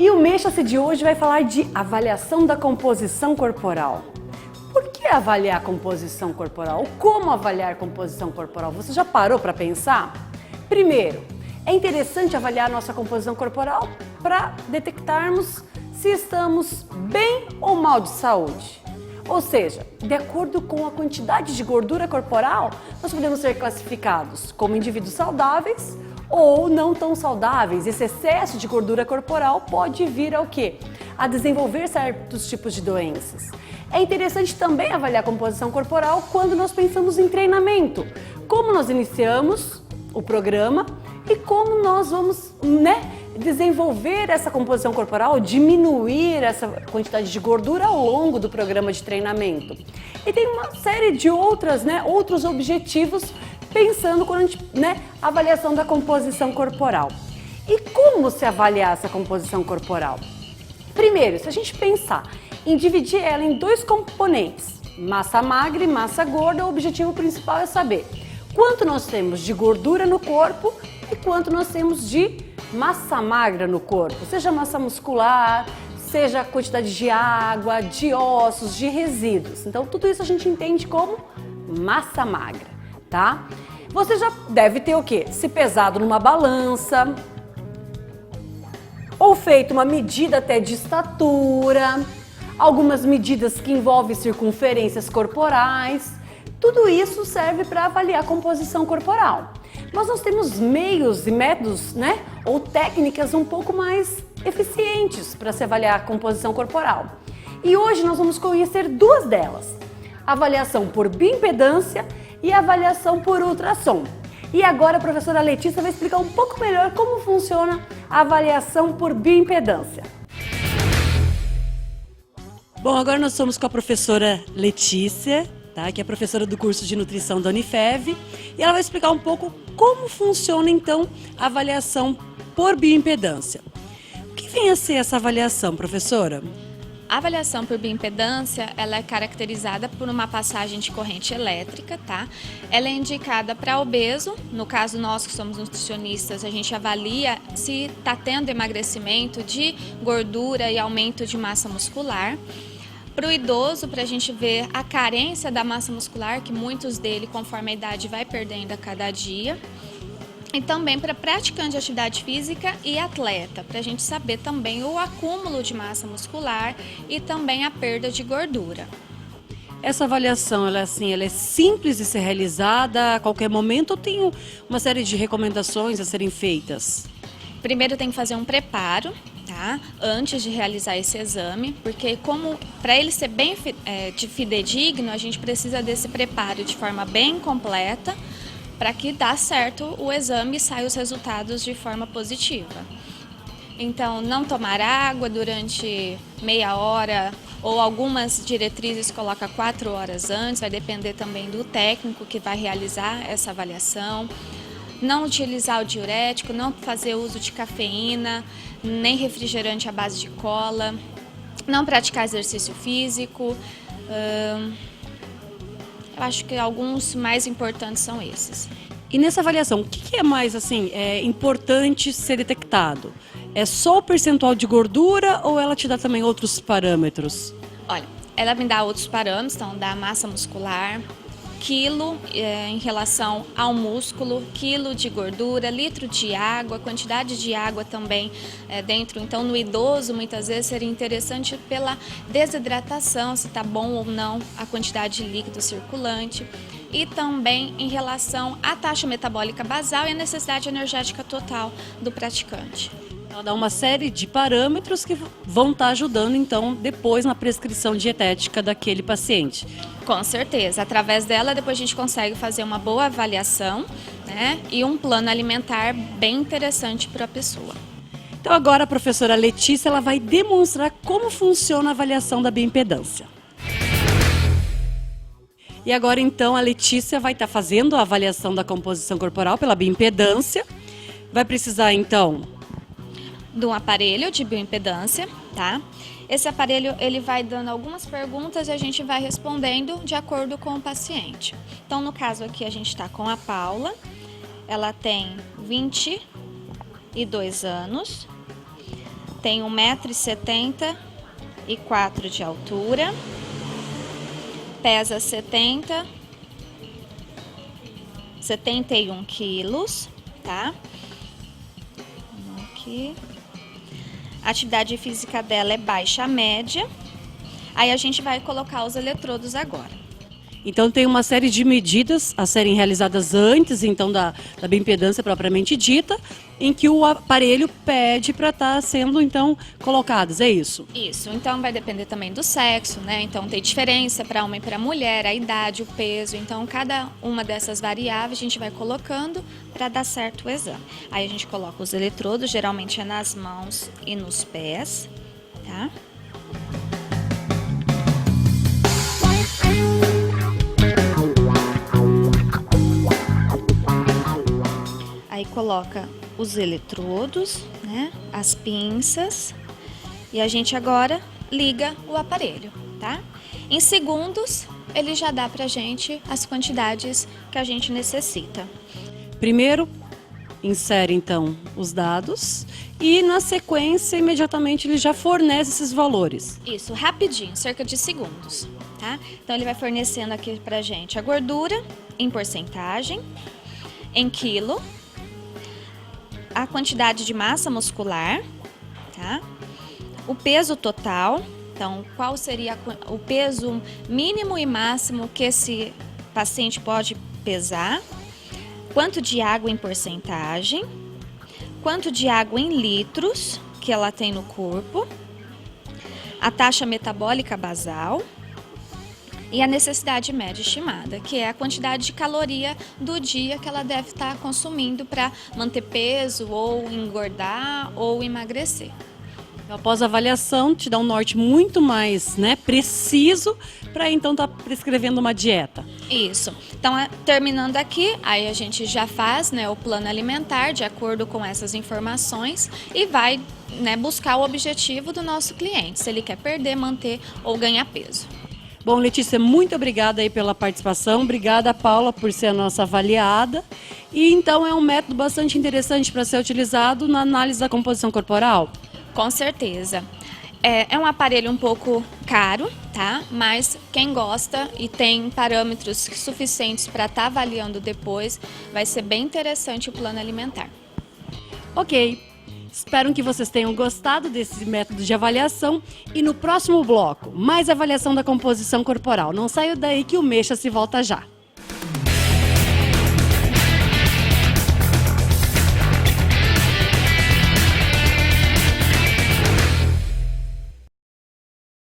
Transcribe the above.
E o Mexa-se de hoje vai falar de avaliação da composição corporal. Por que avaliar a composição corporal? Como avaliar a composição corporal? Você já parou para pensar? Primeiro, é interessante avaliar a nossa composição corporal para detectarmos se estamos bem ou mal de saúde. Ou seja, de acordo com a quantidade de gordura corporal, nós podemos ser classificados como indivíduos saudáveis ou não tão saudáveis. Esse excesso de gordura corporal pode vir ao quê? A desenvolver certos tipos de doenças. É interessante também avaliar a composição corporal quando nós pensamos em treinamento. Como nós iniciamos o programa e como nós vamos, desenvolver essa composição corporal, diminuir essa quantidade de gordura ao longo do programa de treinamento. E tem uma série de outros objetivos pensando quando a gente, avaliação da composição corporal. E como se avaliar essa composição corporal? Primeiro, se a gente pensar em dividir ela em dois componentes, massa magra e massa gorda, o objetivo principal é saber quanto nós temos de gordura no corpo e quanto nós temos de massa magra no corpo, seja massa muscular, seja a quantidade de água, de ossos, de resíduos. Então, tudo isso a gente entende como massa magra, tá? Você já deve ter o quê? Se pesado numa balança, ou feito uma medida até de estatura, algumas medidas que envolvem circunferências corporais. Tudo isso serve para avaliar a composição corporal. Mas nós temos meios e métodos, ou técnicas um pouco mais eficientes para se avaliar a composição corporal. E hoje nós vamos conhecer duas delas: a avaliação por bioimpedância e a avaliação por ultrassom. E agora a professora Letícia vai explicar um pouco melhor como funciona a avaliação por bioimpedância. Bom, agora nós estamos com a professora Letícia, que é professora do curso de nutrição da Unifev, e ela vai explicar um pouco como funciona então a avaliação por bioimpedância. O que vem a ser essa avaliação, professora? A avaliação por bioimpedância, ela é caracterizada por uma passagem de corrente elétrica, tá? Ela é indicada para obeso, no caso nós que somos nutricionistas, a gente avalia se está tendo emagrecimento de gordura e aumento de massa muscular. Para o idoso, para a gente ver a carência da massa muscular, que muitos dele, conforme a idade, vai perdendo a cada dia. E também para praticante de atividade física e atleta, para a gente saber também o acúmulo de massa muscular e também a perda de gordura. Essa avaliação, ela é simples de ser realizada a qualquer momento ou tem uma série de recomendações a serem feitas? Primeiro tem que fazer um preparo, tá? Antes de realizar esse exame, porque para ele ser bem fidedigno, a gente precisa desse preparo de forma bem completa, para que dê certo o exame e saia os resultados de forma positiva. Então, não tomar água durante meia hora, ou algumas diretrizes coloca 4 horas antes, vai depender também do técnico que vai realizar essa avaliação. Não utilizar o diurético, não fazer uso de cafeína, nem refrigerante à base de cola, não praticar exercício físico. Eu acho que alguns mais importantes são esses. E nessa avaliação, o que é mais importante ser detectado? É só o percentual de gordura ou ela te dá também outros parâmetros? Olha, ela me dá outros parâmetros, então dá massa muscular, quilo em relação ao músculo, quilo de gordura, litro de água, quantidade de água também dentro. Então, no idoso, muitas vezes seria interessante pela desidratação, se está bom ou não a quantidade de líquido circulante. E também em relação à taxa metabólica basal e a necessidade energética total do praticante. Ela dá uma série de parâmetros que vão estar ajudando, então, depois na prescrição dietética daquele paciente. Com certeza. Através dela, depois a gente consegue fazer uma boa avaliação, e um plano alimentar bem interessante para a pessoa. Então, agora a professora Letícia ela vai demonstrar como funciona a avaliação da bioimpedância. E agora, então, a Letícia vai estar fazendo a avaliação da composição corporal pela bioimpedância. Vai precisar, então, de um aparelho de bioimpedância, tá? Esse aparelho, ele vai dando algumas perguntas e a gente vai respondendo de acordo com o paciente. Então, no caso aqui, a gente está com a Paula, ela tem 22 anos, tem 1,74 m de altura, pesa 71 quilos, tá? Vamos aqui. A atividade física dela é baixa média. Aí a gente vai colocar os eletrodos agora. Então tem uma série de medidas a serem realizadas antes, então, da bioimpedância propriamente dita, em que o aparelho pede para estar sendo, então, colocados, é isso? Isso, então vai depender também do sexo, né? Então tem diferença para homem e para mulher, a idade, o peso. Então cada uma dessas variáveis a gente vai colocando para dar certo o exame. Aí a gente coloca os eletrodos, geralmente é nas mãos e nos pés, tá? Aí coloca os eletrodos, né, as pinças, e a gente agora liga o aparelho, tá? Em segundos, ele já dá pra gente as quantidades que a gente necessita. Primeiro, insere então os dados e na sequência, imediatamente, ele já fornece esses valores. Isso, rapidinho, cerca de segundos, tá? Então ele vai fornecendo aqui pra gente a gordura em porcentagem, em quilo, a quantidade de massa muscular, tá? O peso total, então qual seria o peso mínimo e máximo que esse paciente pode pesar, quanto de água em porcentagem, quanto de água em litros que ela tem no corpo, a taxa metabólica basal e a necessidade média estimada, que é a quantidade de caloria do dia que ela deve estar consumindo para manter peso ou engordar ou emagrecer. Após a avaliação, te dá um norte muito mais, né, preciso para então estar prescrevendo uma dieta. Isso. Então, terminando aqui, aí a gente já faz, né, o plano alimentar de acordo com essas informações e vai, né, buscar o objetivo do nosso cliente, se ele quer perder, manter ou ganhar peso. Bom, Letícia, muito obrigada aí pela participação. Obrigada, Paula, por ser a nossa avaliada. E então é um método bastante interessante para ser utilizado na análise da composição corporal. Com certeza. É um aparelho um pouco caro, tá? Mas quem gosta e tem parâmetros suficientes para estar avaliando depois, vai ser bem interessante o plano alimentar. Ok. Espero que vocês tenham gostado desse método de avaliação e no próximo bloco, mais avaliação da composição corporal. Não saiam daí que o Mexa se volta já.